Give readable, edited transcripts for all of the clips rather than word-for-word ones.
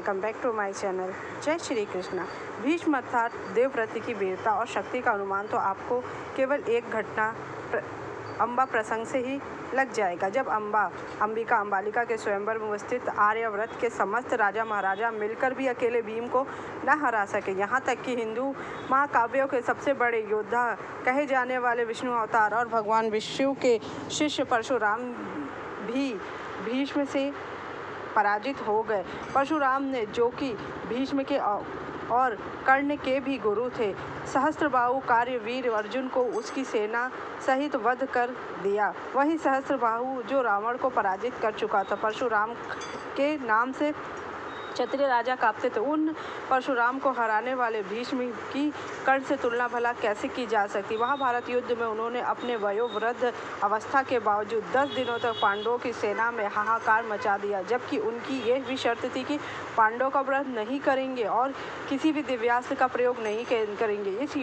Welcome back to my channel. जय श्री कृष्णा। भीष्म अर्थात देवव्रत की वीरता और शक्ति का अनुमान तो आपको केवल एक घटना अम्बा प्रसंग से ही लग जाएगा, जब अंबिका अम्बालिका के स्वयंवर में स्थित आर्यावर्त के समस्त राजा महाराजा मिलकर भी अकेले भीम को न हरा सके। यहाँ तक कि हिंदू महाकाव्यों के सबसे बड़े योद्धा कहे जाने वाले विष्णु अवतार और भगवान विष्णु के शिष्य परशुराम भी भीष्म से पराजित हो गए। परशुराम ने, जो कि भीष्म के और कर्ण के भी गुरु थे, सहस्त्रबाहु कार्यवीर अर्जुन को उसकी सेना सहित वध कर दिया। वहीं सहस्त्रबाहु जो रावण को पराजित कर चुका था, परशुराम के नाम से क्षत्रिय राजा कांपते थे। उन परशुराम को हराने वाले भीष्म की कर्ण से तुलना भला कैसे की जा सकती। महाभारत युद्ध में उन्होंने अपने वयोवृद्ध अवस्था के बावजूद 10 दिनों तक पांडवों की सेना में हाहाकार मचा दिया, जबकि उनकी यह भी शर्त थी कि पांडवों का व्रत नहीं करेंगे और किसी भी दिव्यास्त्र का प्रयोग नहीं करेंगे। इस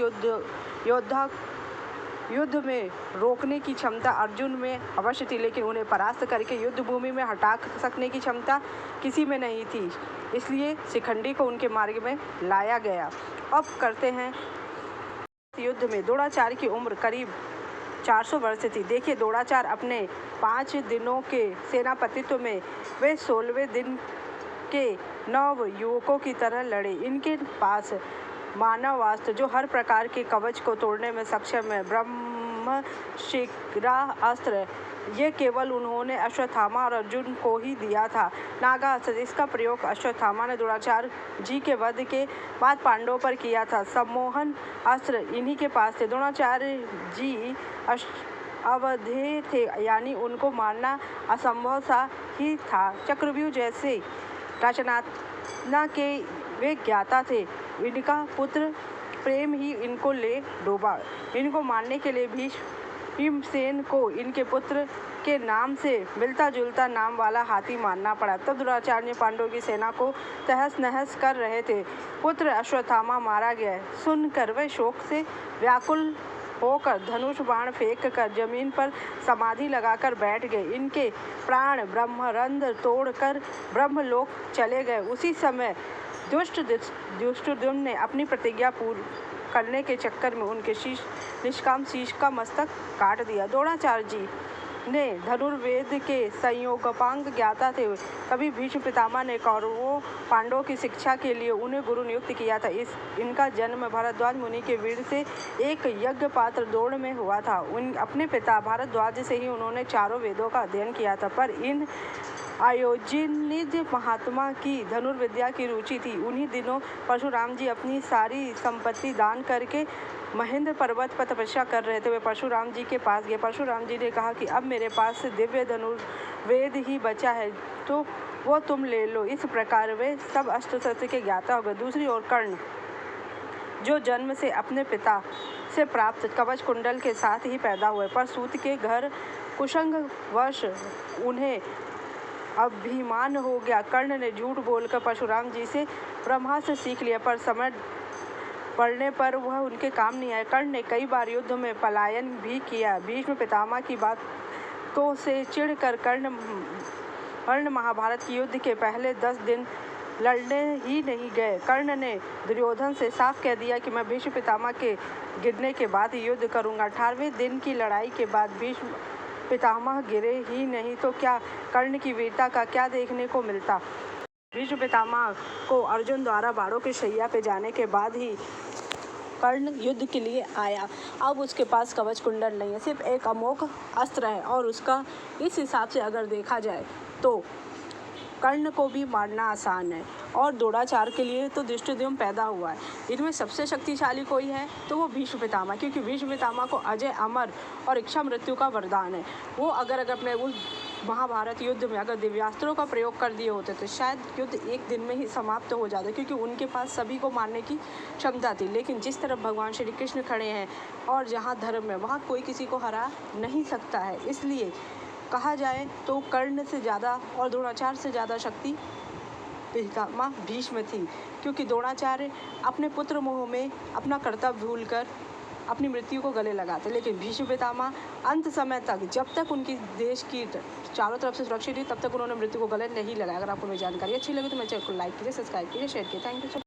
युद्ध में रोकने की क्षमता अर्जुन में अवश्य थी, लेकिन उन्हें परास्त करके युद्ध भूमि में हटा सकने की क्षमता किसी में नहीं थी। इसलिए शिखंडी को उनके मार्ग में लाया गया। अब करते हैं युद्ध में। द्रोणाचार्य की उम्र करीब 400 वर्ष थी। देखिए, द्रोणाचार्य अपने 5 दिनों के सेनापतित्व में वे 16वें दिन के नव युवकों की तरह लड़े। इनके पास मानवास्त्र, जो हर प्रकार के कवच को तोड़ने में सक्षम है, ब्रह्मशिरास्त्र, ये केवल उन्होंने अश्वत्थामा और अर्जुन को ही दिया था। नागास्त्र, इसका प्रयोग अश्वत्थामा ने द्रोणाचार्य जी के वध के बाद पांडवों पर किया था। सम्मोहन अस्त्र इन्हीं के पास थे। द्रोणाचार्य जी अवधेय थे, यानी उनको मारना असंभव सा ही था। चक्रव्यूह जैसे रचना के वे ज्ञाता थे। इनका पुत्र प्रेम ही इनको ले डूबा। इनको मारने के लिए भीमसेन को इनके पुत्र के नाम से मिलता जुलता नाम वाला हाथी मारना पड़ा। तब द्रोणाचार्य पांडवों की सेना को तहस नहस कर रहे थे। पुत्र अश्वत्थामा मारा गया सुनकर वे शोक से व्याकुल होकर धनुष बाण फेंक कर जमीन पर समाधि लगाकर बैठ गए। इनके प्राण ब्रह्मरंध्र तोड़कर ब्रह्मलोक चले गए। उसी समय दुष्टद्युम्न ने अपनी प्रतिज्ञा पूर्ण करने के चक्कर में उनके निष्काम शीश का मस्तक काट दिया। द्रोणाचार्य जी ने धनुर्वेद के संयोगपांग ज्ञाता थे। तभी भीष्म पितामह ने कौरवों पांडवों की शिक्षा के लिए उन्हें गुरु नियुक्त किया था। इनका जन्म भरद्वाज मुनि के वीर से एक यज्ञ पात्र द्रोण में हुआ था। अपने पिता भारद्वाज से ही उन्होंने चारों वेदों का अध्ययन किया था, पर इन आयोजिनिज महात्मा की धनुर्विद्या की रुचि थी। उन्हीं दिनों परशुराम जी अपनी सारी संपत्ति दान करके महेंद्र पर्वत पर तपस्या कर रहे थे। वे परशुराम जी के पास गए। परशुराम जी ने कहा कि अब मेरे पास दिव्य धनुर्वेद ही बचा है, तो वो तुम ले लो। इस प्रकार वे सब अस्त्र शस्त्र के ज्ञाता हो गए। दूसरी ओर कर्ण, जो जन्म से अपने पिता से प्राप्त कवच कुंडल के साथ ही पैदा हुए, पर सूत के घर कुसंगवश उन्हें अभिमान हो गया। कर्ण ने झूठ बोलकर परशुराम जी से ब्रह्मास्त्र सीख लिया, पर समय पड़ने पर वह उनके काम नहीं आया। कर्ण ने कई बार युद्ध में पलायन भी किया। भीष्म पितामह की बातों से चिढ़कर कर्ण महाभारत के युद्ध के पहले 10 दिन लड़ने ही नहीं गए। कर्ण ने दुर्योधन से साफ कह दिया कि मैं भीष्म पितामह के गिरने के बाद ही युद्ध करूंगा। 18वें दिन की लड़ाई के बाद भीष्म पितामह गिरे ही नहीं तो क्या कर्ण की वीरता का क्या देखने को मिलता। भीष्म पितामह को अर्जुन द्वारा बाणों की शैया पे जाने के बाद ही कर्ण युद्ध के लिए आया। अब उसके पास कवच कुंडल नहीं है, सिर्फ एक अमोघ अस्त्र है, और उसका इस हिसाब से अगर देखा जाए तो कर्ण को भी मारना आसान है। और द्रोणाचार्य के लिए तो धृष्टद्युम्न पैदा हुआ है। इनमें सबसे शक्तिशाली कोई है तो वो भीष्म पितामह, क्योंकि भीष्म पितामह को अजय अमर और इच्छा मृत्यु का वरदान है। वो अगर अपने उस महाभारत युद्ध में अगर दिव्यास्त्रों का प्रयोग कर दिए होते तो शायद युद्ध एक दिन में ही समाप्त हो जाता, क्योंकि उनके पास सभी को मारने की क्षमता थी। लेकिन जिस तरफ भगवान श्री कृष्ण खड़े हैं और जहाँ धर्म है, वहाँ कोई किसी को हरा नहीं सकता है। इसलिए कहा जाए तो कर्ण से ज़्यादा और द्रोणाचार्य से ज़्यादा शक्ति पितामह भीष्म थी, क्योंकि द्रोणाचार्य अपने पुत्र मोह में अपना कर्तव्य भूलकर अपनी मृत्यु को गले लगाते। लेकिन भीष्म पितामह अंत समय तक, जब तक उनकी देश की चारों तरफ से सुरक्षित हुई, तब तक उन्होंने मृत्यु को गले नहीं लगाया। अगर आपको मेरी जानकारी अच्छी लगी तो मेरे चैनल को लाइक कीजिए, सब्सक्राइब कीजिए, शेयर कीजिए। Thank you so